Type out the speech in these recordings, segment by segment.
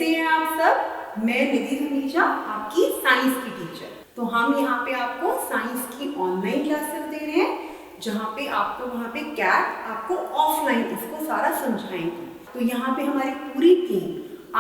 कैसे हैं आप सब? मैं निधि धमीजा, आपकी साइंस की टीचर। तो हम यहाँ पे आपको साइंस की ऑनलाइन क्लासेस दे रहे हैं, जहाँ पे आपको वहाँ पे कैट आपको ऑफलाइन उसको सारा समझाएंगे। तो यहाँ पे हमारी पूरी टीम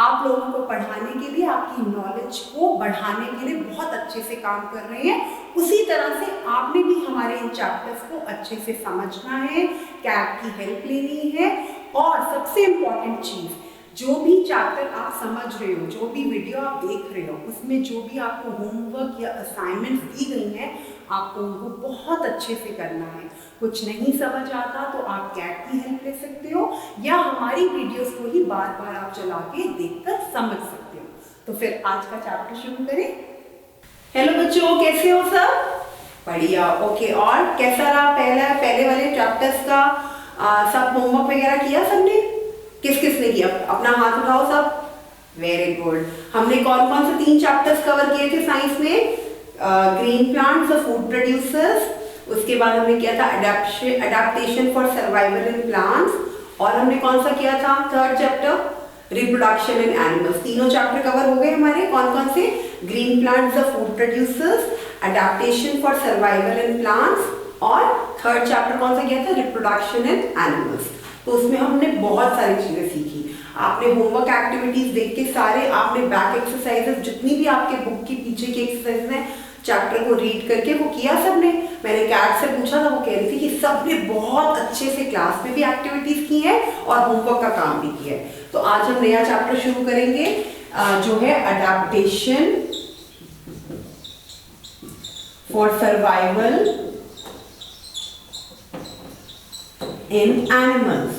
आप लोगों को पढ़ाने के लिए, आपकी नॉलेज को बढ़ाने के लिए बहुत अच्छे से काम कर रहे हैं। उसी तरह से आपने भी हमारे इन चैप्टर्स को अच्छे से समझना है, कैट की हेल्प लेनी है। और सबसे इम्पॉर्टेंट चीज़, जो भी चैप्टर आप समझ रहे हो, जो भी वीडियो आप देख रहे हो, उसमें जो भी आपको होमवर्क या असाइनमेंट्स दी गई हैं, आपको उनको बहुत अच्छे से करना है। कुछ नहीं समझ आता तो आप कैट की हेल्प ले सकते हो, या हमारी वीडियोस को ही बार बार आप चला के देखकर समझ सकते हो। तो फिर आज का चैप्टर शुरू करें। हेलो बच्चों, कैसे हो सब? बढ़िया, ओके। और कैसा रहा पहले वाले चैप्टर्स का सब होमवर्क वगैरह किया सबने? किस किस ने किया? अपना हाथ उठाओ सब। Very good. हमने कौन कौन से 3 चैप्टर्स कवर किए थे साइंस में? ग्रीन प्लांट्स और फूड प्रोड्यूसर्स, उसके बाद हमने किया था adaptation for survival in plants, और हमने कौन सा किया था 3rd chapter reproduction in animals. तीनों चैप्टर कवर हो गए हमारे। कौन कौन से? ग्रीन प्लांट्स और food producers, adaptation for survival in plants, और 3rd चैप्टर कौन सा किया था? Reproduction in animals. तो उसमें हमने बहुत सारी चीजें सीखी। आपने होमवर्क एक्टिविटीज देख के सारे आपने बैक एक्सरसाइजेस, जितनी भी आपके बुक के पीछे की एक्सरसाइज हैं, चैप्टर को रीड करके वो किया सबने। मैंने कैट से पूछा था, वो कह रही थी कि सबने बहुत अच्छे से क्लास में भी एक्टिविटीज की है और होमवर्क का काम भी किया है। तो आज हम नया चैप्टर शुरू करेंगे जो है adaptation for survival in animals.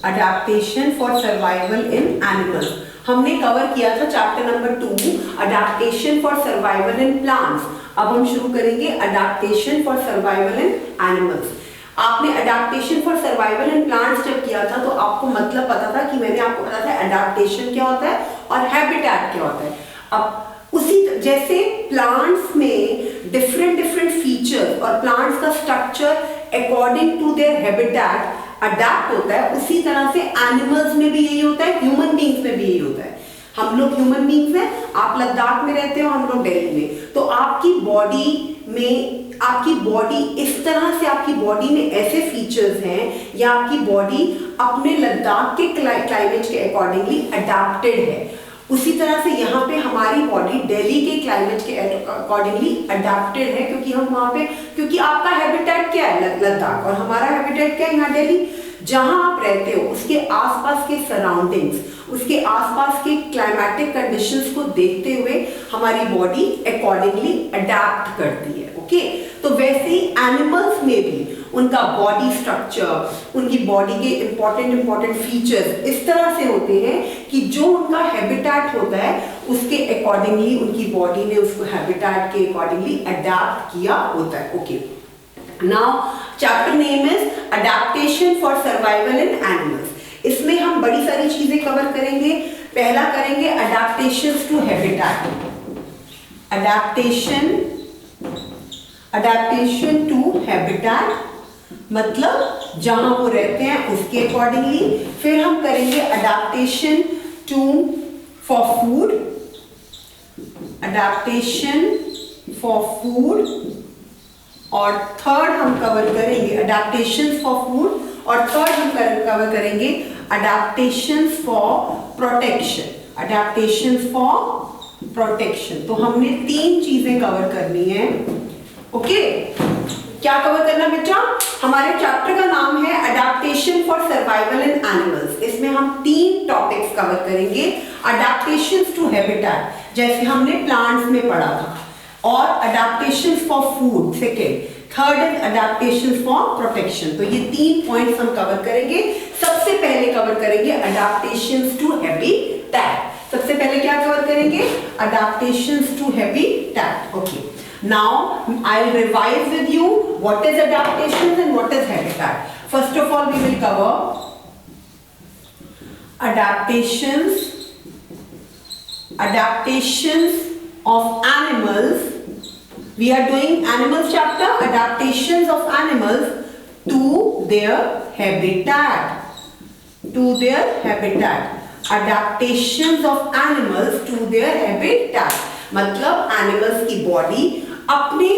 Adaptation for survival in animals हमने कवर किया था chapter number 2, adaptation for survival in plants. अब हम शुरू करेंगे adaptation for survival in animals. आपने adaptation for survival in plants जब किया था तो आपको मतलब पता था कि मैंने आपको बताया था अडेप्टेशन क्या होता है और हैबिटेट क्या होता है। अब उसी जैसे प्लांट्स में डिफरेंट फीचर्स और प्लांट्स का structure according to their habitat adapt होता है, उसी तरह से एनिमल्स में भी यही होता है, ह्यूमन बीइंग्स में भी यही होता है। हम लोग ह्यूमन बीइंग्स हैं, आप लद्दाख में रहते हो, हम लोग दिल्ली में। तो आपकी बॉडी इस तरह से, आपकी बॉडी में ऐसे फीचर्स हैं, या आपकी बॉडी अपने लद्दाख के क्लाइमेट के अकॉर्डिंगली अडेप्टेड है। उसी तरह से यहाँ पे हमारी बॉडी दिल्ली के क्लाइमेट के अकॉर्डिंगली अडेप्टेड है, क्योंकि हम वहाँ पे, क्योंकि आपका हैबिटेट क्या है? लद्दाख, और हमारा हैबिटेट क्या है? यहाँ दिल्ली। जहाँ आप रहते हो उसके आसपास के सराउंडिंग्स, उसके आसपास के क्लाइमेटिक कंडीशंस को देखते हुए हमारी बॉडी अकॉर्डिंगली अडेप्ट करती है। ओके, तो वैसे ही एनिमल्स में भी उनका बॉडी स्ट्रक्चर, उनकी बॉडी के इंपॉर्टेंट फीचर्स इस तरह से होते हैं कि जो उनका हैबिटेट होता है उसके अकॉर्डिंगली उनकी बॉडी ने उसको हैबिटेट के अकॉर्डिंगली अडेप्ट किया होता है। Okay, now chapter name is adaptation for survival in animals. इसमें हम बड़ी सारी चीजें कवर करेंगे। पहला करेंगे adaptation to habitat. Adaptation to habitat मतलब जहां वो रहते हैं उसके अकॉर्डिंगली। फिर हम करेंगे adaptation to for food, adaptation for food, और थर्ड हम कवर करेंगे अडेप्टेशन फॉर फूड, और थर्ड हम कवर करेंगे adaptation for protection. Adaptation for protection. तो हमने 3 चीजें कवर करनी है। ओके, क्या कवर करना बेटा? हमारे चैप्टर का नाम है adaptation for survival in animals. इसमें हम 3 टॉपिक्स कवर करेंगे। अडेप्टेशन टू हैबिटेट, जैसे हमने प्लांट्स में पढ़ा था, और adaptation for food second, third is adaptation for protection. तो ये 3 पॉइंट्स हम कवर करेंगे। सबसे पहले कवर करेंगे अडेप्टेशन टू हैबिटेट। सबसे पहले क्या कवर करेंगे? Adaptation to habitat. Okay, now I'll revise with you what is adaptation and what is habitat. First of all, we will cover adaptations of animals. We are doing animals chapter, adaptations of animals to their habitat. adaptations of animals to their habitat, मतलब animals की body अपने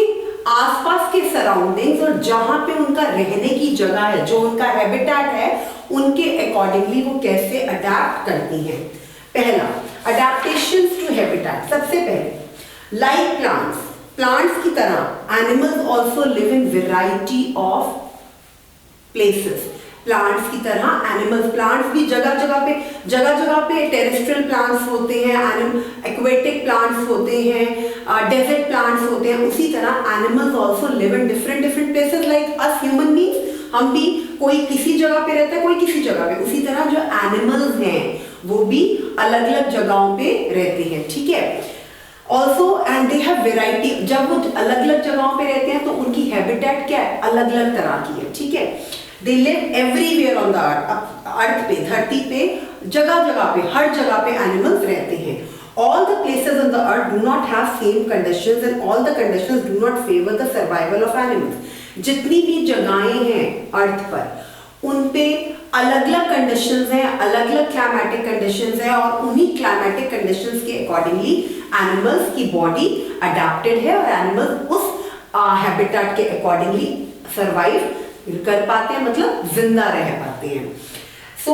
आसपास के surroundings और जहां पे उनका रहने की जगह है, जो उनका हैबिटेट है, उनके अकॉर्डिंगली वो कैसे अडेप्ट करती हैं। पहला, अडेप्टेशंस टू हैबिटेट। सबसे पहले लाइक प्लांट्स की तरह animals also live in variety of places. Plants की तरह एनिमल्स, प्लांट्स भी जगह जगह पे टेरेस्ट्रियल प्लांट्स होते हैं, एक्वेटिक प्लांट्स होते हैं, डेजर्ट प्लांट्स होते हैं। उसी तरह animals also live in different places like us human beings. हम भी, कोई किसी जगह पे रहता है, कोई किसी जगह पे। उसी तरह जो एनिमल्स हैं वो भी अलग अलग जगहों पे रहते हैं, ठीक है। Also and they have variety. जब वो अलग अलग जगहों पे रहते हैं तो उनकी हैबिटेट क्या है, अलग अलग तरह की है, ठीक है। They live everywhere on the अर्थ पे, धरती पे, जगह पे, हर जगह पे एनिमल्स रहते हैं। All the places on the earth do not have same conditions and all the conditions do not favor the survival of animals. जितनी भी जगहें हैं अर्थ पर, उन पे अलग अलग कंडीशंस हैं, अलग अलग क्लाइमेटिक कंडीशंस हैं और उन्हीं क्लाइमेटिक कंडीशंस के अकॉर्डिंगली एनिमल्स की बॉडी अडेप्टेड है और एनिमल्स उस हैबिटेट के अकॉर्डिंगली सर्वाइव कर पाते हैं, मतलब जिंदा रह पाते हैं। So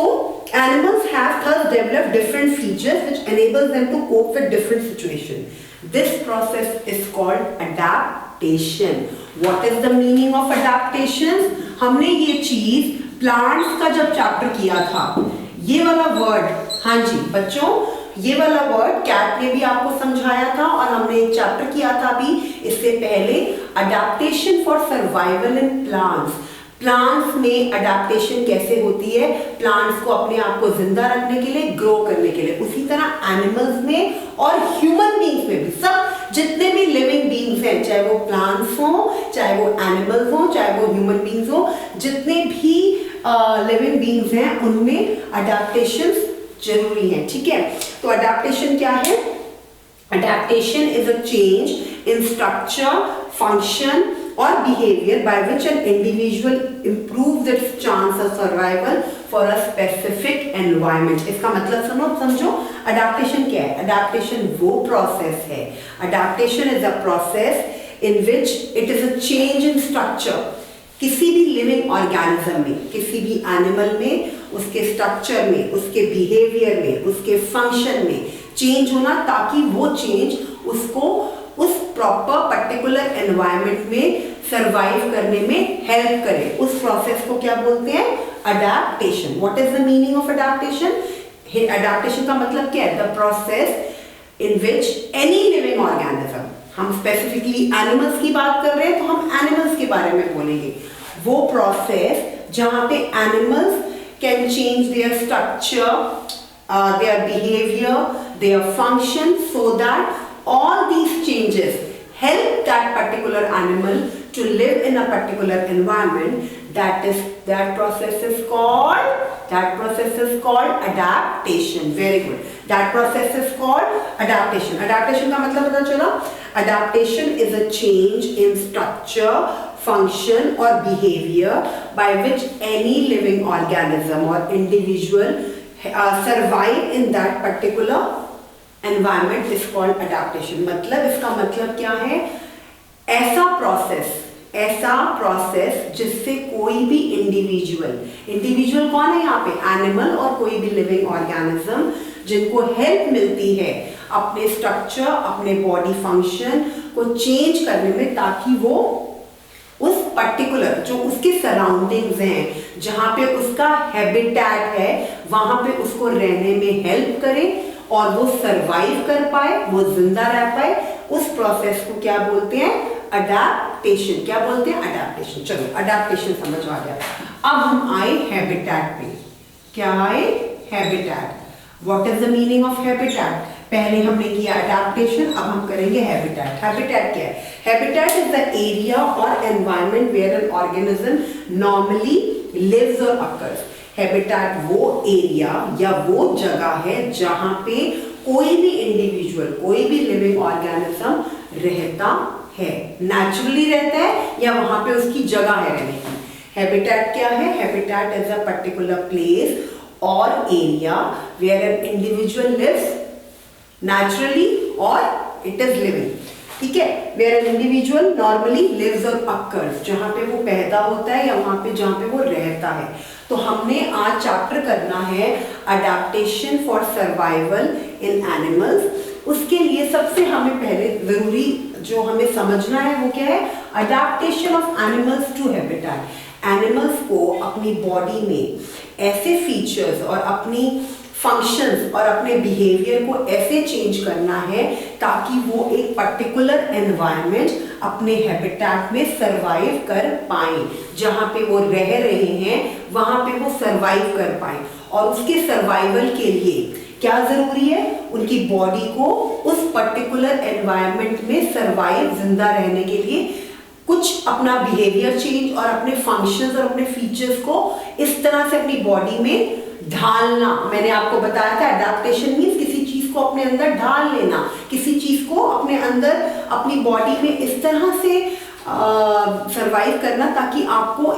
animals have thus developed different features which enables them to cope with different situations. This process is called adaptation. What is the meaning of adaptation? हमने ये चीज प्लांट्स का जब चैप्टर किया था, ये वाला वर्ड, हाँ जी बच्चों, ये वाला वर्ड कैट ने भी आपको समझाया था और हमने एक चैप्टर किया था अभी इससे पहले, adaptation for survival in plants. Plants में अडेप्टेशन कैसे होती है, प्लांट्स को अपने आप को जिंदा रखने के लिए, ग्रो करने के लिए। उसी तरह एनिमल्स में और ह्यूमन बीइंग्स में भी, सब जितने भी लिविंग बीइंग्स हैं, चाहे वो प्लांट्स हो, चाहे वो एनिमल्स हो, चाहे वो ह्यूमन बीइंग्स हो, जितने भी लिविंग बीइंग्स हैं उनमें अडेप्टेशन जरूरी है, ठीक है। तो अडेप्टेशन क्या है? Adaptation is a change in structure, function or behavior by which an individual improves its chance of survival for a specific environment. इसका मतलब समझो adaptation क्या है? adaptation वो process है, adaptation is a process in which it is a change in structure. किसी भी living organism में, किसी भी animal में, उसके structure में, उसके behavior में, उसके function में change होना, ताकि वो change उसको उस प्रॉपर पर्टिकुलर एनवायरनमेंट में सरवाइव करने में हेल्प करे। उस प्रोसेस को क्या बोलते हैं? Adaptation. What is the meaning of adaptation? Adaptation का मतलब क्या है? The process in which any living organism, हम स्पेसिफिकली एनिमल्स की बात कर रहे हैं तो हम एनिमल्स के बारे में बोलेंगे, वो प्रोसेस जहां पे animals can change their structure, their behaviour, their function, so that all these changes help that particular animal to live in a particular environment. That process is called adaptation. Very good. That process is called adaptation. Adaptation का मतलब पता चला? Adaptation is a change in structure, function or behavior by which any living organism or individual survive in that particular environment is called adaptation. मतलब इसका मतलब क्या है? ऐसा प्रोसेस जिससे कोई भी इंडिविजुअल कौन है यहाँ पे? एनिमल और कोई भी लिविंग ऑर्गेनिज्म, जिनको हेल्प मिलती है अपने स्ट्रक्चर, अपने बॉडी फंक्शन को चेंज करने में, ताकि वो उस पर्टिकुलर जो उसके सराउंडिंग्स हैं, जहाँ पे उसका हैबिटेट है, वहां पे उसको रहने में हेल्प करे और वो सरवाइव कर पाए, वो जिंदा रह पाए। उस प्रोसेस को क्या बोलते हैं? अडेप्टेशन। क्या बोलते हैं? अडेप्टेशन। चलो अडेप्टेशन समझ आ गया। अब हम आए हैबिटेट पे। क्या आए? Habitat. What is the meaning of habitat? पहले हमने किया अडेप्टेशन, अब हम करेंगे हैबिटेट। हैबिटेट क्या है? हैबिटेट इज द एरिया और environment where an organism normally lives और अकर्स। हैबिटेट वो एरिया या वो जगह है जहां पे कोई भी इंडिविजुअल, कोई भी लिविंग ऑर्गेनिज्म रहता है, नेचुरली रहता है या वहां पे उसकी जगह है रहने की। हैबिटेट क्या है? Habitat is a particular place or area where an individual lives naturally और इट इज लिविंग, ठीक है। Where an individual normally lives और अकर्स, जहां पे वो पैदा होता है या वहां पे जहां पे वो रहता है। तो हमने आज चैप्टर करना है adaptation for survival in animals. उसके लिए सबसे हमें पहले जरूरी जो हमें समझना है वो क्या है, adaptation of animals to habitat. Animals को अपनी बॉडी में ऐसे फीचर्स और अपनी फंक्शंस और अपने बिहेवियर को ऐसे चेंज करना है ताकि वो एक पर्टिकुलर एनवायरनमेंट अपने हैबिटेट में सरवाइव कर पाए, जहां पे वो रह रहे हैं वहां पे वो सरवाइव कर पाए। और उसके सर्वाइवल के लिए क्या जरूरी है, उनकी बॉडी को उस पर्टिकुलर एनवायरनमेंट में सरवाइव, जिंदा रहने के लिए कुछ अपना बिहेवियर चेंज और अपने फंक्शंस और अपने फीचर्स को इस तरह से अपनी बॉडी में ढालना। मैंने आपको बताया था अडेप्टेशन मींस किसी चीज को अपने अंदर ढाल लेना, किसी चीज को अपने अंदर अपनी बॉडी में इस तरह से सरवाइव करना ताकि आपको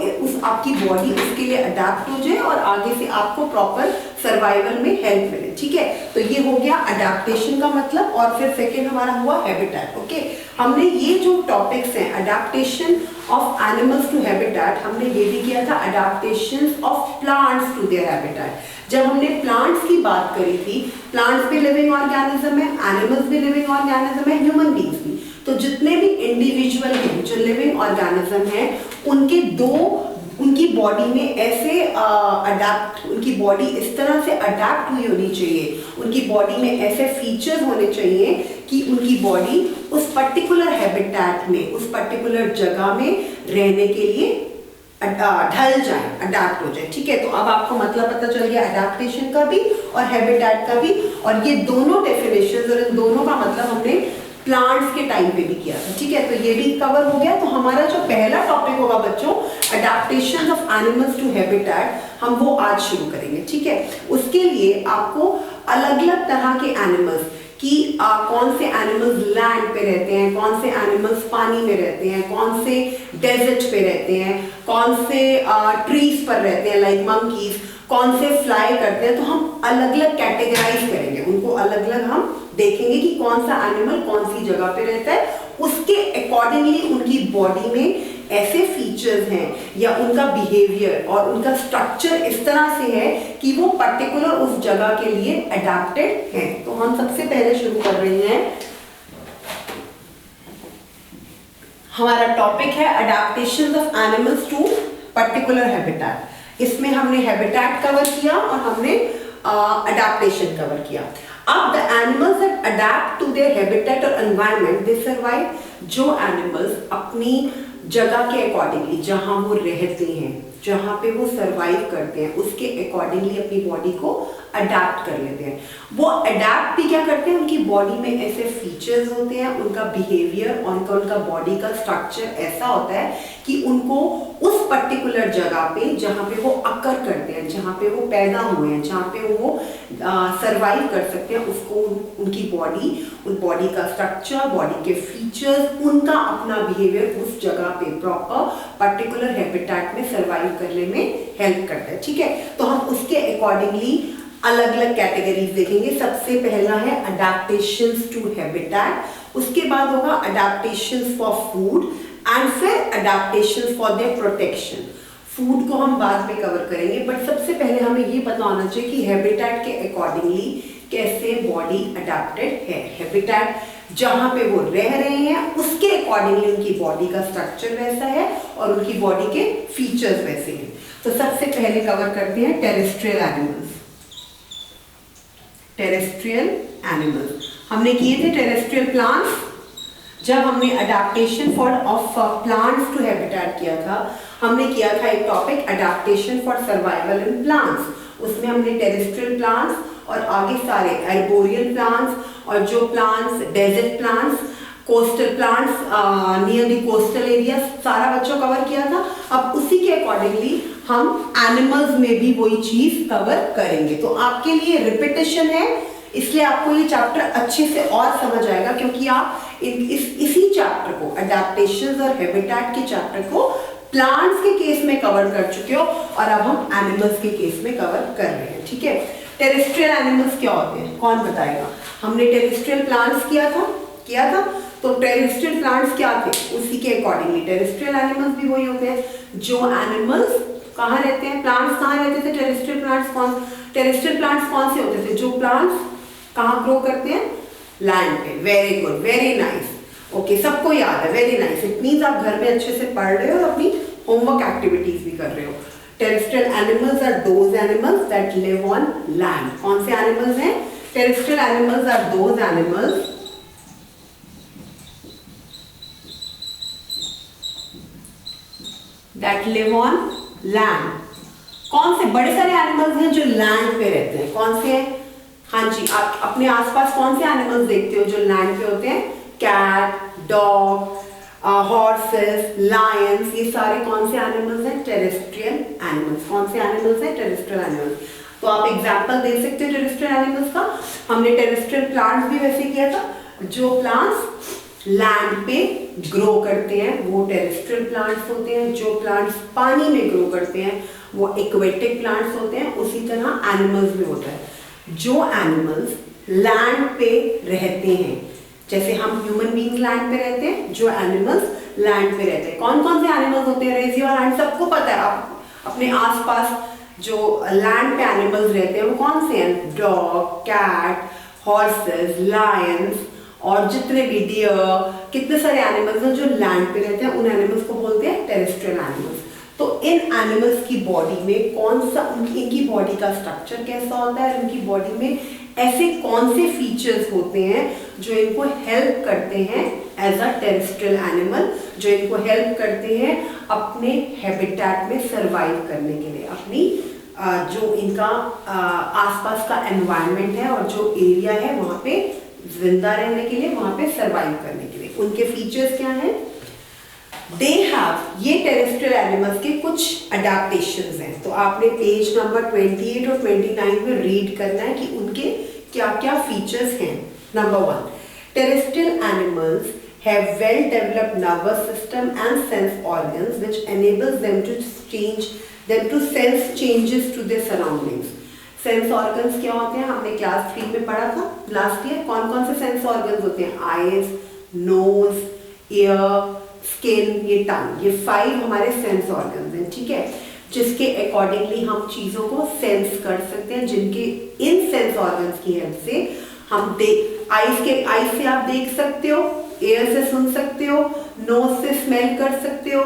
आपकी बॉडी उसके लिए अडेप्ट हो जाए और आगे से आपको प्रॉपर सर्वाइवल में हेल्प मिले, ठीक है। तो ये हो गया अडेप्टेशन का मतलब। और फिर सेकेंड हमारा हुआ हैबिटेट, ओके। हमने ये जो टॉपिक्स हैं adaptation of animals to habitat, हमने ये भी किया था adaptation of plants to their habitat. जब हमने प्लांट्स की बात करी थी, प्लांट्स भी लिविंग ऑर्गेनिज्म है, एनिमल्स भी लिविंग ऑर्गेनिज्म है, ह्यूमन बीइंग्स भी। तो जितने भी इंडिविजुअल हैं जो लिविंग ऑर्गेनिज्म हैं, उनकी बॉडी में ऐसे उनकी बॉडी इस तरह से अडेप्ट हुई होनी चाहिए, उनकी बॉडी में ऐसे फीचर्स होने चाहिए कि उनकी बॉडी उस पर्टिकुलर हैबिटेट में, उस पर्टिकुलर जगह में रहने के लिए ढल जाए, अडेप्ट हो जाए, ठीक है। तो अब आपको मतलब पता चल गया अडेप्टेशन का भी और हैबिटेट का भी, और ये दोनों डेफिनेशंस और इन दोनों का मतलब हमने प्लांट्स के टाइम पे भी किया था, ठीक है। तो ये भी कवर हो गया। तो हमारा जो पहला टॉपिक होगा बच्चों, adaptation of animals to habitat, हम वो आज शुरू करेंगे, ठीक है। उसके लिए आपको अलग अलग तरह के एनिमल्स कि कौन से एनिमल्स लैंड पे रहते हैं, कौन से एनिमल्स पानी में रहते हैं, कौन से डेजर्ट पे रहते हैं, कौन से ट्रीज पर रहते हैं लाइक मंकीज, कौन से फ्लाई करते हैं। तो हम अलग अलग कैटेगराइज करेंगे उनको, अलग अलग हम देखेंगे कि कौन सा एनिमल कौन सी जगह पे रहता है, उसके अकॉर्डिंगली उनकी बॉडी में ऐसे फीचर्स हैं या उनका बिहेवियर और उनका स्ट्रक्चर इस तरह से है कि वो पर्टिकुलर उस जगह के लिए अडेप्टेड है। तो हम सबसे पहले शुरू कर रहे हैं, हमारा टॉपिक है adaptation of animals to particular habitat. इसमें हमने हैबिटेट कवर किया और हमने अडेप्टेशन कवर किया। अब the animals that adapt to their habitat और एनवायरनमेंट दे सर्वाइव। जो एनिमल्स अपनी जगह के अकॉर्डिंगली, जहां वो रहते हैं, जहां पे वो सरवाइव करते हैं, उसके अकॉर्डिंगली अपनी बॉडी को अडेप्ट कर लेते हैं। वो अडेप्ट भी क्या करते हैं, उनकी बॉडी में ऐसे फीचर्स होते हैं, उनका बिहेवियर और उनका बॉडी का स्ट्रक्चर ऐसा होता है कि उनको उस पर्टिकुलर जगह पे जहाँ पे वो अकर करते हैं, जहाँ पे वो पैदा हुए हैं, जहाँ पे वो सरवाइव कर सकते हैं, उसको उनकी बॉडी, उन बॉडी का स्ट्रक्चर, बॉडी के फीचर्स, उनका अपना बिहेवियर उस जगह पे प्रॉपर पर्टिकुलर हैबिटेट में सरवाइव करने में हेल्प करता है, ठीक है। तो हम उसके अकॉर्डिंगली अलग अलग कैटेगरीज देखेंगे। सबसे पहला है अडेप्टेशंस टू हैबिटेट, उसके बाद होगा अडेप्टेशंस फॉर फूड एंड फिर adaptations for their protection. Food को हम बाद में कवर करेंगे, बट सबसे पहले हमें ये पता होना चाहिए कि हैबिटेट के अकॉर्डिंगली कैसे बॉडी अडेप्टेड है। हैबिटेट जहां पे वो रह रहे हैं उसके अकॉर्डिंगली उनकी बॉडी का स्ट्रक्चर वैसा है और उनकी बॉडी के फीचर्स वैसे हैं। तो सबसे पहले कवर करते हैं टेरेस्ट्रियल एनिमल्स। टेरेस्ट्रियल एनिमल्स हमने किए थे टेरेस्ट्रियल प्लांट्स, जब हमने adaptation for of plants to habitat किया था, हमने किया था एक topic adaptation for survival in plants. उसमें हमने टेरेस्ट्रियल प्लांट्स और आगे सारे अर्बोरियल प्लांट्स और जो plants desert plants, coastal plants near the coastal area, सारा बच्चों कवर किया था। अब उसी के अकॉर्डिंगली हम एनिमल्स में भी वही चीज कवर करेंगे। तो आपके लिए रिपीटेशन है, इसलिए आपको ये चैप्टर अच्छे से और समझ आएगा, क्योंकि आप इसी चैप्टर को, अडेप्टेशंस और हैबिटेट के चैप्टर को प्लांट्स के केस में कवर कर चुके हो और अब हम एनिमल्स के केस में कवर कर रहे हैं, ठीक है। टेरेस्ट्रियल एनिमल्स क्या होते हैं, कौन बताएगा? हमने टेरेस्ट्रियल प्लांट्स किया था। तो टेरेस्ट्रियल प्लांट्स क्या थे, उसी के अकॉर्डिंगली टेरेस्ट्रियल एनिमल्स भी वही होते हैं। जो एनिमल्स कहाँ रहते हैं, प्लांट्स कहाँ रहते थे, टेरेस्ट्रियल प्लांट्स कौन से होते थे? जो प्लांट्स कहाँ ग्रो करते हैं, लैंड पे। Very good, very nice, okay, सबको याद है, वेरी नाइस। इट मीन्स आप घर में अच्छे से पढ़ रहे हो और अपनी होमवर्क एक्टिविटीज भी कर रहे हो। Terrestrial animals are those animals that live on land. कौन से एनिमल्स हैं? Terrestrial animals are those animals that live on land. कौन से बड़े सारे एनिमल्स हैं जो लैंड पे रहते हैं? कौन से हैं? हाँ जी, आप अपने आसपास कौन से एनिमल्स देखते हो जो लैंड पे होते हैं? कैट, डॉग, हॉर्सेस, लायंस, ये सारे कौन से एनिमल्स हैं? Terrestrial animals. कौन से एनिमल्स हैं? Terrestrial animals. तो आप एग्जांपल दे सकते हो टेरेस्ट्रियल एनिमल्स का। हमने टेरेस्ट्रियल प्लांट्स भी वैसे किया था। जो प्लांट्स लैंड पे ग्रो करते हैं वो टेरेस्ट्रियल प्लांट्स होते हैं। जो प्लांट्स पानी में ग्रो करते हैं वो एक्वेटिक प्लांट्स होते हैं। उसी तरह एनिमल्स में होता है। जो एनिमल्स लैंड पे रहते हैं, जैसे हम ह्यूमन बीइंग्स लैंड पे रहते हैं, जो एनिमल्स लैंड पे रहते हैं, कौन कौन से एनिमल्स होते हैं? रेज योर हैंड, सबको पता है। आप अपने आसपास जो लैंड पे एनिमल्स रहते हैं वो कौन से हैं? डॉग, कैट, हॉर्सेस, लायंस और जितने भी डियर, कितने सारे एनिमल्स हैं जो लैंड पे रहते हैं, उन एनिमल्स को बोलते हैं टेरेस्ट्रियल एनिमल्स। तो इन एनिमल्स की बॉडी में कौन सा, इनकी बॉडी का स्ट्रक्चर कैसा होता है, उनकी बॉडी में ऐसे कौन से फीचर्स होते हैं जो इनको हेल्प करते हैं एज अ टेरेस्ट्रियल एनिमल, जो इनको हेल्प करते हैं अपने हैबिटेट में सरवाइव करने के लिए, अपनी जो इनका आसपास का एनवायरनमेंट है और जो एरिया है वहाँ पे जिंदा रहने के लिए, वहाँ पे सरवाइव करने के लिए। उनके फीचर्स क्या हैं? दे हैव, ये टेरेस्ट्रियल एनिमल्स के कुछ अडेप्टेशंस हैं। तो आपने पेज नंबर 28 और 29 में रीड करना है कि उनके क्या क्या फीचर्स हैं। Number 1, terrestrial animals have well developed nervous system and sense organs which enables them to sense changes to their surroundings. Sense organs क्या होते हैं? हमने क्लास 3 में पढ़ा था लास्ट ईयर। कौन कौन से सेंस ऑर्गन्स होते हैं? आईज, नोज, ईयर, स्किन, ये टंग, ये 5 हमारे सेंस ऑर्गन्स हैं, ठीक है, जिसके अकॉर्डिंगली हम चीजों को सेंस कर सकते हैं, जिनके इन सेंस ऑर्गन्स की हेल्प से हम आईज से आप देख सकते हो, एयर से सुन सकते हो, नोज से स्मेल कर सकते हो,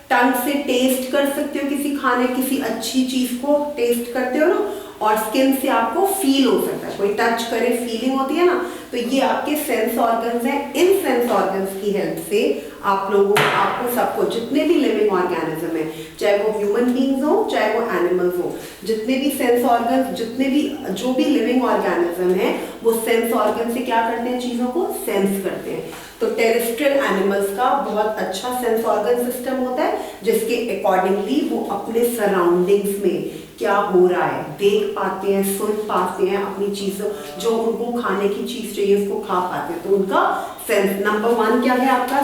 टंग से टेस्ट कर सकते हो, किसी खाने, किसी अच्छी चीज को टेस्ट करते हो ना, और स्किन से आपको फील हो सकता है, कोई टच करे, फीलिंग होती है ना, तो ये आपके सेंस ऑर्गन्स हैं। इन सेंस ऑर्गन्स की हेल्प से आप लोगों, आपको सबको, जितने भी लिविंग ऑर्गेनिज्म है, चाहे वो ह्यूमन बीइंग्स हो चाहे वो एनिमल्स हो, जितने भी सेंस ऑर्गन्स, जितने भी जो भी लिविंग ऑर्गेनिज्म है वो सेंस ऑर्गन से क्या करते हैं? चीजों को सेंस करते हैं। तो टेरेस्ट्रियल एनिमल्स का बहुत अच्छा सेंस ऑर्गन सिस्टम होता है, जिसके अकॉर्डिंगली वो अपने सराउंडिंग्स में क्या हो रहा है देख पाते हैं, सुन पाते हैं, अपनी चीजों, जो उनको खाने की चीज चाहिए उसको खा पाते हैं। तो उनका सेंस, नंबर 1 क्या है आपका?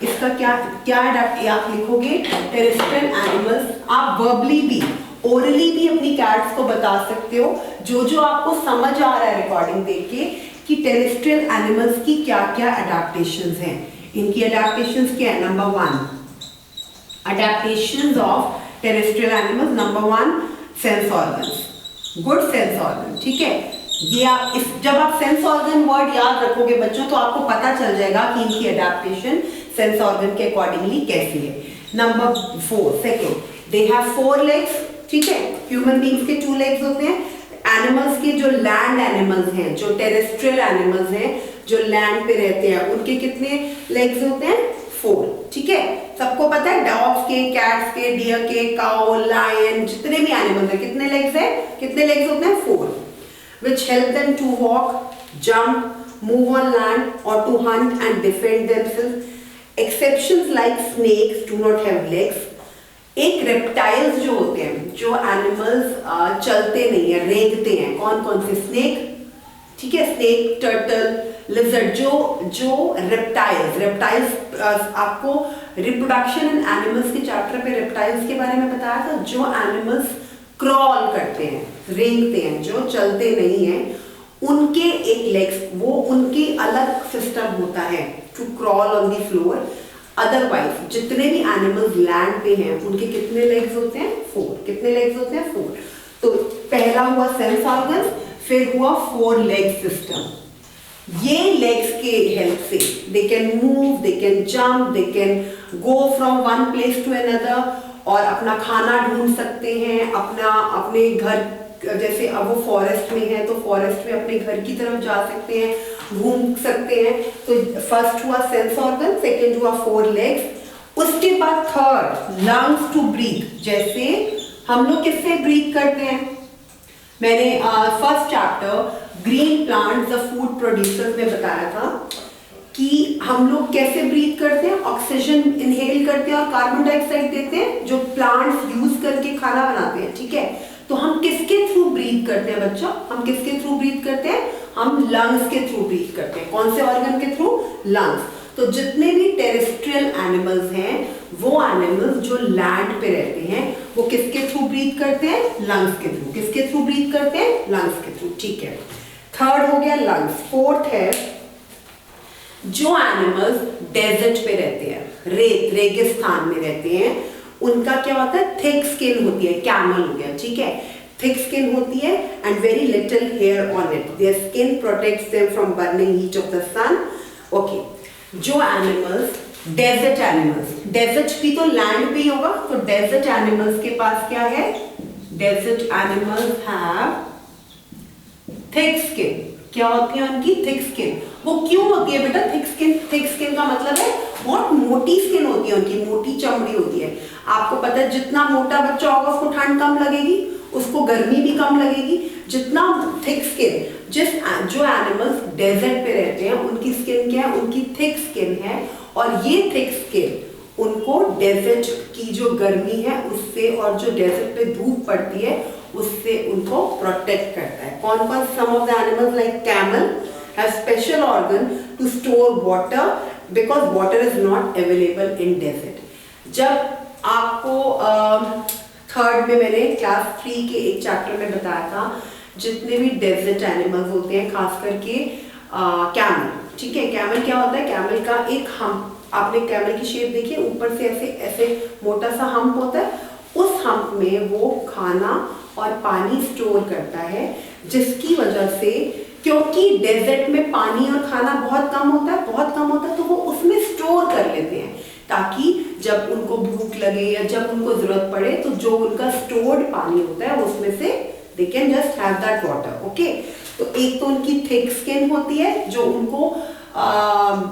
इसका क्या क्या आप लिखोगे? Terrestrial animals. आप वर्बली भी, ओरली भी अपनी कैट्स को बता सकते हो, जो आपको समझ आ रहा है रिकॉर्डिंग देख के, कि टेरेस्ट्रियल एनिमल्स की क्या क्या अडेप्टेशंस हैं। इनकी अडेप्टेशंस क्या है? Number 1, adaptations of terrestrial animals. Number 1, sense organs, good sense organ, ठीक है। ये आप जब आप सेंस ऑर्गन वर्ड याद रखोगे बच्चों, तो आपको पता चल जाएगा कि इनकी अडेप्टेशन सेंस ऑर्गन के अकॉर्डिंगली कैसी है। Number 4, second, they have 4 legs, ठीक है। ह्यूमन बीइंग्स के 2 लेग्स होते हैं। एनिमल्स के जो लैंड एनिमल्स हैं, जो टेरेस्ट्रियल एनिमल्स हैं, जो लैंड पे रहते हैं, उनके कितने लेग्स होते हैं? 4, ठीक है। सबको पता है डॉग्स के, कैट्स के, डियर के, काउ, लायन, जितने भी एनिमल्स हैं, कितने लेग्स हैं? कितने लेग्स होते हैं? 4, which help them to walk, jump, move on land or to hunt and defend themselves. Exceptions like snakes do not have legs. एक रेप्टाइल्स जो होते हैं, जो एनिमल्स चलते नहीं है, रेंगते हैं, कौन कौन से? स्नेक, ठीक है, स्नेक, टर्टल, लिजर्ड, जो रेप्टाइल्स आपको रिप्रोडक्शन इन एनिमल्स के चैप्टर पे रेप्टाइल्स के बारे में बताया था। जो एनिमल्स क्रॉल करते हैं, रेंगते हैं, जो चलते नहीं हैं, उनके एक लेग्स, वो उनकी अलग सिस्टम होता है to crawl on the floor. Otherwise जितने भी एनिमल्स लैंड पे हैं उनके कितने लेग्स होते हैं? 4। कितने लेग्स होते हैं? 4। तो पहला हुआ सेंस ऑर्गन, फिर हुआ 4 लेग सिस्टम। ये लेग्स के हेल्प से they can move, they can jump, they can go from one place to another, और अपना खाना ढूंढ सकते हैं, अपने घर, जैसे अब वो फॉरेस्ट में है तो फॉरेस्ट में अपने घर की तरफ जा सकते हैं, घूम सकते हैं। तो फर्स्ट हुआ सेंस ऑर्गन, सेकंड हुआ 4 लेग्स। उसके बाद थर्ड लंग्स टू ब्रीथ। जैसे हम लोग किससे ब्रीथ करते हैं? मैंने first chapter green plants the food producers में बताया था कि हम लोग कैसे ब्रीथ करते हैं। ऑक्सीजन इनहेल करते हैं और कार्बन डाइऑक्साइड देते हैं, जो प्लांट्स यूज करके खाना बनाते हैं, ठीक है। तो हम किसके थ्रू ब्रीथ करते हैं बच्चों? हम किसके थ्रू ब्रीथ करते हैं? हम लंग्स के थ्रू ब्रीथ करते हैं। कौन से ऑर्गन के थ्रू? लंग्स। तो जितने भी टेरेस्ट्रियल एनिमल्स हैं, वो एनिमल्स जो लैंड पे रहते हैं, वो किसके थ्रू ब्रीथ करते हैं? लंग्स के थ्रू। किसके थ्रू ब्रीथ करते हैं? लंग्स के थ्रू, ठीक है। थर्ड हो गया लंग्स। फोर्थ है जो एनिमल्स डेजर्ट पे रहते हैं, रेगिस्तान में रहते हैं, उनका क्या होता है? थिक स्किन होती है। कैमल हो गया, ठीक है। थिक स्किन होती है and very little hair on it. Their skin protects them from burning heat of the sun. Okay, जो एनिमल्स डेजर्ट एनिमल्स, डेजर्ट भी तो लैंड पे ही होगा, तो डेजर्ट एनिमल्स के पास क्या है? Desert animals have thick skin. क्या होती है उनकी? Thick skin. वो क्यों होती है बेटा थिक स्किन? थिक स्किन का मतलब है बहुत मोटी स्किन होती है उनकी, मोटी चमड़ी होती है। आपको पता है जितना मोटा बच्चा होगा उसको ठंड कम लगेगी, उसको गर्मी भी कम लगेगी। जितना थिक स्किन, जो एनिमल्स डेजर्ट पे रहते हैं उनकी स्किन क्या है? उनकी थिक स्किन है। और ये थिक स्किन उनको डेजर्ट की जो गर्मी है उससे, और जो डेजर्ट पे धूप पड़ती है उससे उनको प्रोटेक्ट करता है। कौन कौन? Some of the animals like camel have special organ to store water because water is not available in desert. जब आपको थर्ड में मैंने क्लास 3 के एक चैप्टर में बताया था, जितने भी डेजर्ट एनिमल्स होते हैं, खास करके कैमल, ठीक है। कैमल क्या होता है? कैमल का एक हम्प, आपने कैमल की शेप देखी है, ऊपर से ऐसे ऐसे मोटा सा हम्प होता है। उस हम्प में वो खाना और पानी स्टोर करता है, जिसकी वजह से, क्योंकि डेजर्ट में पानी और खाना बहुत कम होता है, तो वो उसमें स्टोर कर लेते हैं, ताकि जब उनको भूख लगे या जब उनको जरूरत पड़े तो जो उनका स्टोर्ड पानी होता है उसमें से they can just have that water. Okay, तो एक तो उनकी थिक स्किन होती है जो उनको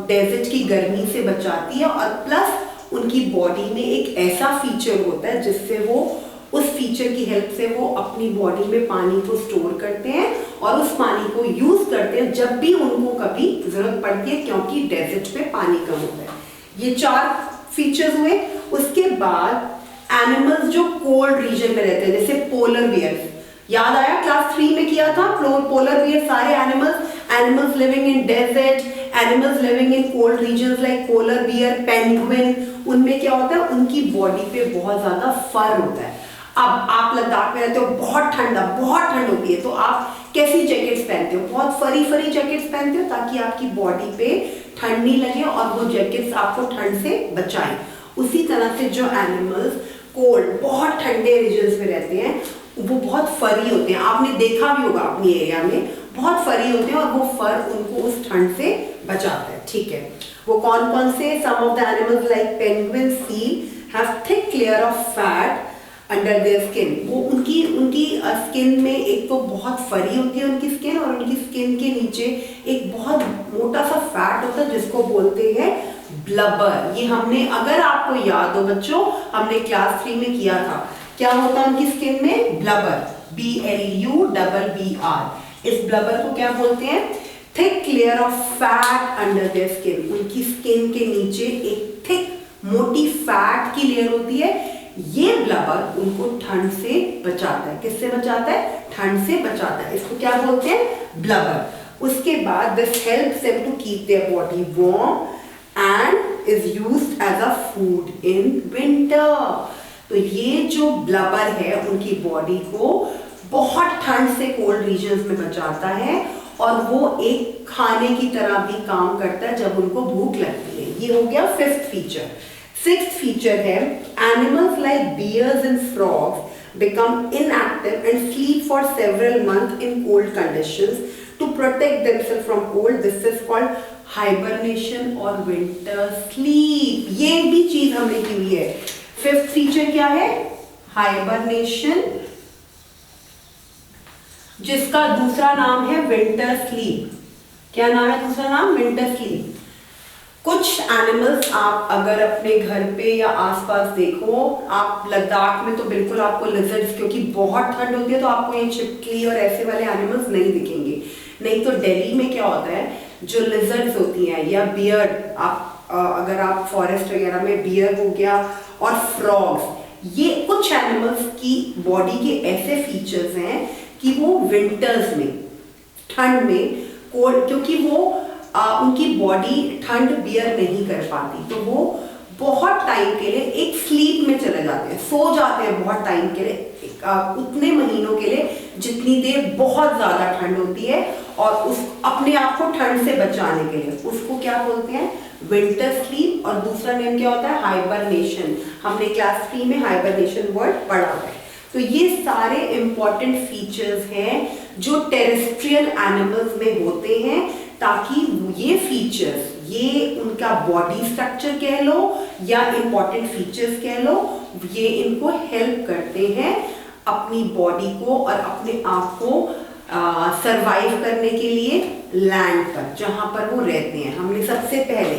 डेजर्ट की गर्मी से बचाती है, और प्लस उनकी बॉडी में एक ऐसा फीचर होता है जिससे वो, उस फीचर की हेल्प से वो अपनी बॉडी में पानी को स्टोर करते हैं और उस पानी को यूज करते हैं जब भी उनको कभी जरूरत पड़ती है, क्योंकि डेजर्ट पे पानी कम होता है। ये 4 फीचर्स हुए। उसके बाद एनिमल्स जो कोल्ड रीजन में रहते हैं, जैसे पोलर बियर, याद आया क्लास 3 में किया था। पोलर बियर सारे animals living in desert, animals living in cold regions like polar bear, penguin, उनमें क्या होता है? उनकी बॉडी पे बहुत ज्यादा फर होता है। अब आप लद्दाख में रहते हो, बहुत ठंड होती है, तो आप कैसी जैकेट्स पहनते हो? बहुत फरी जैकेट्स पहनते हो, ताकि आपकी बॉडी पे ठंड नहीं लगे और वो जैकेट्स आपको ठंड से बचाएं। उसी तरह से जो एनिमल्स कोल्ड, बहुत ठंडे रीजन्स में रहते हैं, वो बहुत फरी होते हैं। आपने देखा भी होगा अपनी एरिया में, बहुत फरी होते हैं और वो फर उनको उस ठंड से बचाता है, ठीक है। वो कौन कौन से? Some of the animals like penguin, seal have thick layer of fat under their skin. वो उनकी स्किन में एक तो बहुत फरी होती है उनकी स्किन, और उनकी स्किन के नीचे एक बहुत मोटा सा फैट होता है जिसको बोलते हैं ब्लबर। ये हमने, अगर आपको याद हो बच्चों, हमने क्लास 3 में किया था। क्या होता है उनकी स्किन में? Blubber, BLUBBR। इस ब्लबर को क्या बोलते हैं? Thick layer of fat under their skin. उनकी स्किन के नीचे एक थिक मोटी फैट की लेयर होती है। ये ब्लबर उनको ठंड से बचाता है। किससे बचाता है? ठंड से बचाता है। इसको क्या बोलते हैं? ब्लबर। उसके बाद this helps them to keep their body warm and is used as a food in winter. तो ये जो ब्लबर है उनकी बॉडी को बहुत ठंड से कोल्ड रीजन्स में बचाता है और वो एक खाने की तरह भी काम करता है जब उनको भूख लगती है। ये हो गया फिफ्थ फीचर। सिक्स्थ फीचर है animals like bears and frogs become inactive and sleep for several months in cold conditions to protect themselves from cold. This is called hibernation or winter sleep. ये भी चीज हमने की हुई है। Fifth feature क्या है? हाइबरनेशन, जिसका दूसरा नाम है विंटर स्लीप। क्या नाम है दूसरा नाम? Winter sleep. कुछ एनिमल्स आप अगर अपने घर पे या आसपास देखो, आप लद्दाख में तो बिल्कुल आपको लिजर्ड्स, क्योंकि बहुत ठंड होती है तो आपको ये छिपकली और ऐसे वाले एनिमल्स नहीं दिखेंगे। नहीं तो दिल्ली में क्या होता है, जो लिजर्ड्स होती हैं या बियर, आप अगर आप फॉरेस्ट वगैरह में, बियर हो गया और फ्रॉग्स, ये कुछ एनिमल्स की बॉडी के ऐसे फीचर्स हैं कि वो विंटर्स में, ठंड में कोल्ड, क्योंकि वो उनकी बॉडी ठंड बियर नहीं कर पाती, तो वो बहुत टाइम के लिए एक स्लीप में चले जाते हैं, सो जाते हैं बहुत टाइम के लिए, उतने महीनों के लिए जितनी देर बहुत ज्यादा ठंड होती है, और उस अपने आप को ठंड से बचाने के लिए उसको क्या बोलते हैं? Winter sleep. और दूसरा नेम क्या होता है? हाइबरनेशन। हमने क्लास 3 में हाइबरनेशन वर्ड पढ़ा है। तो ये सारे इंपॉर्टेंट फीचर्स हैं जो टेरेस्ट्रियल एनिमल्स में होते हैं, ताकि ये फीचर्स, ये उनका बॉडी स्ट्रक्चर कह लो या इंपॉर्टेंट फीचर्स कह लो, ये इनको हेल्प करते हैं अपनी बॉडी को और अपने आप को सरवाइव करने के लिए लैंड पर, जहां पर वो रहते हैं। हमने सबसे पहले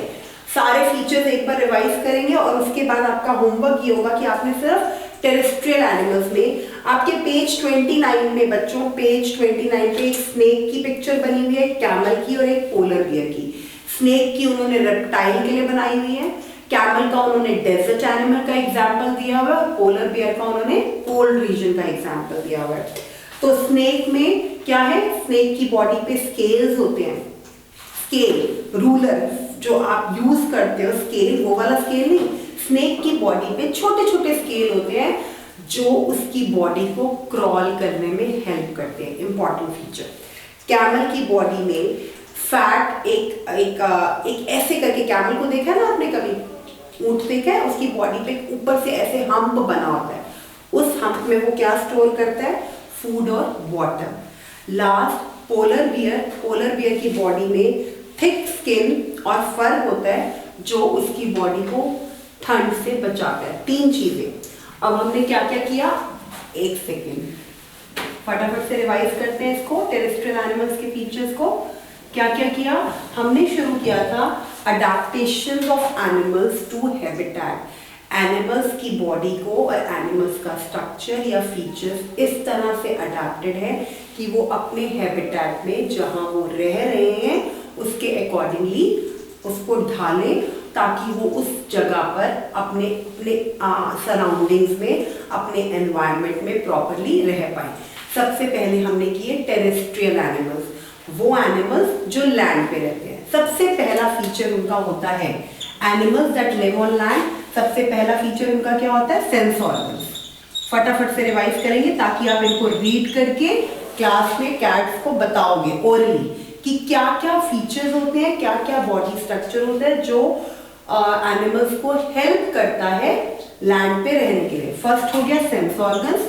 सारे फीचर्स एक बार रिवाइज करेंगे और उसके बाद आपका होमवर्क ये होगा कि आपने सिर्फ टेरेस्ट्रियल एनिमल्स में, आपके पेज 29 में बच्चों, पेज 29 पे एक स्नेक की पिक्चर बनी हुई है, एक कैमल की और एक पोलर बियर की। स्नेक की उन्होंने रेप्टाइल के लिए बनाई हुई है, कैमल का उन्होंने डेजर्ट एनिमल का एग्जाम्पल दिया हुआ है, और पोलर बियर का उन्होंने कोल्ड रीजन का एग्जाम्पल दिया हुआ है। तो स्नेक में क्या है? स्नेक की बॉडी पे स्केल्स होते हैं, स्केल, रूलर जो आप यूज करते हो, स्केल, वो वाला स्केल नहीं, स्नेक की बॉडी पे छोटे छोटे स्केल होते हैं जो उसकी बॉडी को क्रॉल करने में हेल्प करते हैं। Important feature. कैमल की बॉडी में फैट एक ऐसे करके, कैमल को देखा है ना आपने कभी, ऊंट देखा है, उसकी बॉडी पे ऊपर से ऐसे हम्प बना होता है, उस हम्प में वो क्या स्टोर करता है? फूड और वाटर। लास्ट पोलर बियर की बॉडी में थिक स्किन और फर होता है जो उसकी बॉडी को ठंड से बचाता है। 3 चीजें। अब हमने क्या क्या किया? 1 सेकेंड, फटाफट से रिवाइज करते हैं इसको, टेरेस्ट्रियल एनिमल्स के फीचर्स को। क्या क्या किया हमने? शुरू किया था adaptation of animals to habitat. Animals की बॉडी को और एनिमल्स का स्ट्रक्चर या फीचर्स इस तरह से अडेप्टेड है कि वो अपने हैबिटेट में, जहां वो रह रहे हैं, उसके अकॉर्डिंगली उसको ढालें, ताकि वो उस जगह पर अपने सराउंडिंग्स में, अपने एनवायरनमेंट में प्रॉपरली रह पाए। सबसे पहले हमने किए टेरेस्ट्रियल एनिमल्स, वो एनिमल्स जो लैंड पे रहते हैं। सबसे पहला फीचर उनका होता है animals that live on land. सबसे पहला फीचर उनका क्या होता है? Sense organs. फटाफट से रिवाइज करेंगे ताकि आप इनको रीड करके क्लास में कैट्स को बताओगे ओरली कि क्या क्या फीचर्स होते हैं, क्या क्या बॉडी स्ट्रक्चर होता है जो एनिमल्स को हेल्प करता है लैंड पे रहने के लिए। फर्स्ट हो गया सेंस ऑर्गन्स,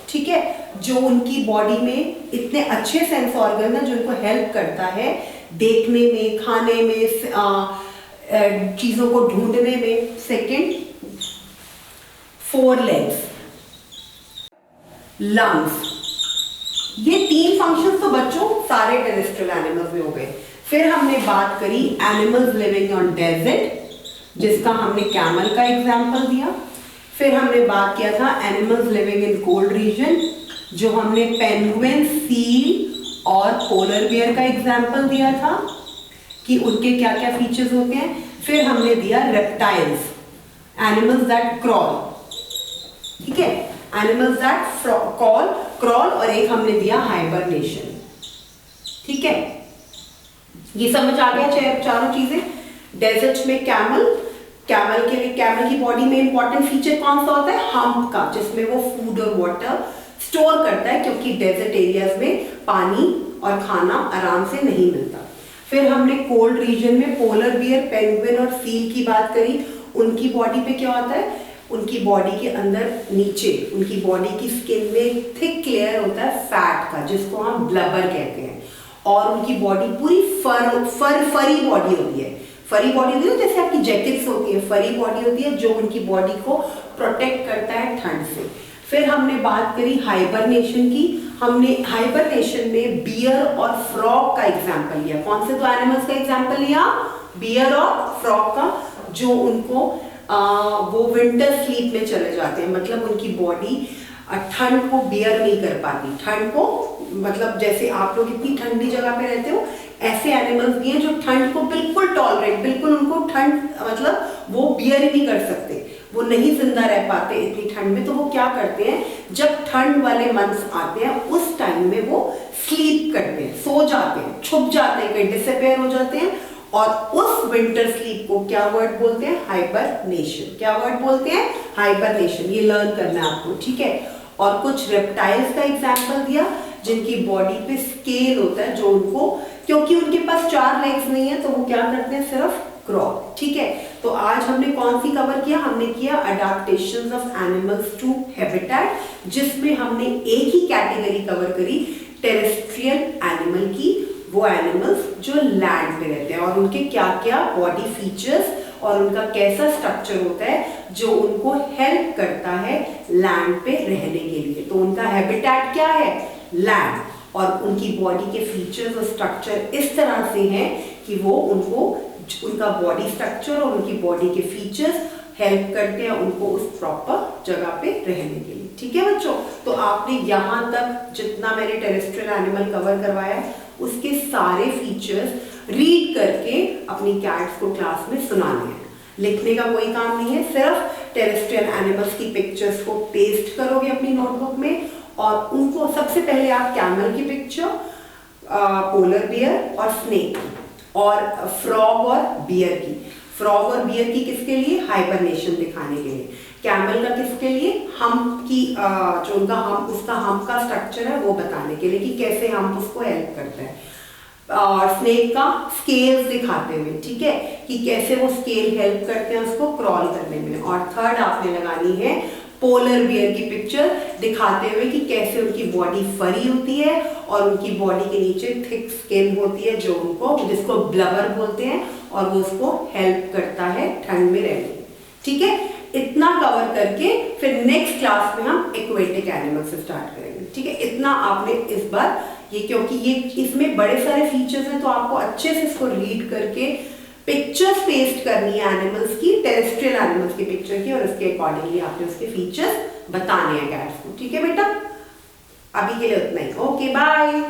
ठीक है, जो उनकी बॉडी में इतने अच्छे सेंस ऑर्गन है जो उनको हेल्प करता है देखने में, खाने में, चीजों को ढूंढने में। Second, 4 legs, lungs. ये 3 फंक्शंस तो बच्चों सारे टेरेस्ट्रियल एनिमल्स में हो गए। फिर हमने बात करी एनिमल्स लिविंग ऑन डेजर्ट, जिसका हमने कैमल का एग्जाम्पल दिया। फिर हमने बात किया था animals living in cold region, जो हमने पेंगुइन, सील और पोलर बियर का एग्जाम्पल दिया था कि उनके क्या क्या फीचर्स होते हैं। फिर हमने दिया रेप्टाइल्स, एनिमल्स दैट क्रॉल, ठीक है, एनिमल्स दैट क्रॉल, और एक हमने दिया हाइबरनेशन, ठीक है। ये समझ आ गया चारों चीजें। डेजर्ट में कैमल, कैमल की बॉडी में इंपॉर्टेंट फीचर कौन सा होता है? हम्प का, जिसमें वो फूड और वाटर स्टोर करता है, क्योंकि डेजर्ट एरियाज में पानी और खाना आराम से नहीं मिलता। फिर हमने कोल्ड रीजन में पोलर बियर, पेंगुइन और सील की बात करी। उनकी बॉडी पे क्या होता है? उनकी बॉडी के अंदर नीचे उनकी बॉडी की स्किन में थिक लेयर होता है फैट का, जिसको हम ब्लबर कहते हैं, और उनकी बॉडी पूरी फरी बॉडी होती है। फरी बॉडी होती है जैसे आपकी जैकेट्स होती है, फरी बॉडी होती है जो उनकी बॉडी को प्रोटेक्ट करता है ठंड से। फिर हमने बात करी हाइबरनेशन की। हमने हाइबरनेशन में बियर और फ्रॉग का एग्जांपल लिया। कौन से दो एनिमल्स का एग्जांपल लिया? बियर और फ्रॉग का, जो उनको वो विंटर स्लीप में चले जाते हैं, मतलब उनकी बॉडी ठंड को बियर नहीं कर पाती। ठंड को मतलब जैसे आप लोग इतनी ठंडी जगह पे रहते हो, ऐसे एनिमल्स भी हैं जो ठंड को बिल्कुल टॉलरेट, बिल्कुल उनको ठंड मतलब वो बियर ही नहीं कर सकते, वो नहीं जिंदा रह पाते इतनी ठंड में। तो वो क्या करते हैं, जब ठंड वाले मंथ्स आते हैं उस टाइम में वो स्लीप करते हैं, सो जाते हैं, छुप जाते हैं, कहीं डिसअपीयर हो जाते हैं, और उस विंटर स्लीप को क्या वर्ड बोलते हैं? हाइबरनेशन। क्या वर्ड बोलते हैं? हाइबरनेशन। ये लर्न करना है आपको, ठीक है। और कुछ रेप्टाइल्स का एग्जांपल दिया जिनकी बॉडी पे स्केल होता है, जो उनको, क्योंकि उनके पास 4 लेग्स नहीं है तो वो क्या करते हैं? सिर्फ क्रॉल, ठीक है। तो आज हमने कौन सी कवर किया? हमने किया अडैप्टेशंस ऑफ एनिमल्स टू हैबिटेट, जिसमें हमने एक ही कैटेगरी कवर करी, टेरेस्ट्रियल एनिमल की, वो एनिमल्स जो लैंड पे रहते हैं, और उनके क्या क्या बॉडी फीचर्स और उनका कैसा स्ट्रक्चर होता है जो उनको हेल्प करता है लैंड पे रहने के लिए। तो उनका हैबिटेट क्या है? लैंड। और उनकी बॉडी के फीचर्स और स्ट्रक्चर इस तरह से हैं कि वो उनको, उनका बॉडी स्ट्रक्चर और उनकी बॉडी के फीचर्स हेल्प करते हैं उनको उस प्रॉपर जगह पे रहने के लिए, ठीक है बच्चों। तो आपने यहाँ तक जितना मैंने टेरेस्ट्रियल एनिमल कवर करवाया है उसके सारे फीचर्स रीड करके अपनी कैट्स को क्लास में सुनाने हैं। लिखने का कोई काम नहीं है, सिर्फ टेरेस्ट्रियल एनिमल्स की पिक्चर्स को पेस्ट करोगे अपनी नोटबुक में, और उनको सबसे पहले आप कैमल की पिक्चर, पोलर बियर और स्नेक, और फ्रॉग और बियर की। फ्रॉग और बियर की किसके लिए? हाइबरनेशन दिखाने के लिए। कैमल का किसके लिए? हम्प की, जो उनका हम्प, उसका हम्प का स्ट्रक्चर है वो बताने के लिए कि कैसे हम्प उसको हेल्प करता है। और स्नेक का स्केल्स दिखाते हुए, ठीक है, कि कैसे वो स्केल हेल्प करते हैं उसको क्रॉल करने में। और थर्ड आपने लगानी है पोलर बियर की पिक्चर दिखाते हुए कि कैसे उनकी बॉडी फरी होती है और उनकी बॉडी के नीचे थिक स्किन होती है, जो उनको, जिसको ब्लबर बोलते हैं, और वो उसको हेल्प करता है ठंड में रहने, ठीक है। इतना कवर करके फिर नेक्स्ट क्लास में हम एक्वेटिक एनिमल से स्टार्ट करेंगे, ठीक है। इतना आपने इस बार ये, क्योंकि ये इसमें बड़े सारे फीचर्स हैं तो आपको अच्छे से इसको रीड करके पिक्चर्स पेस्ट करनी है एनिमल्स की, टेरेस्ट्रियल एनिमल्स की पिक्चर की, और उसके अकॉर्डिंगली आपने उसके फीचर्स बताने हैं कैट्स को, ठीक है बेटा। अभी के लिए उतना ही, ओके बाय।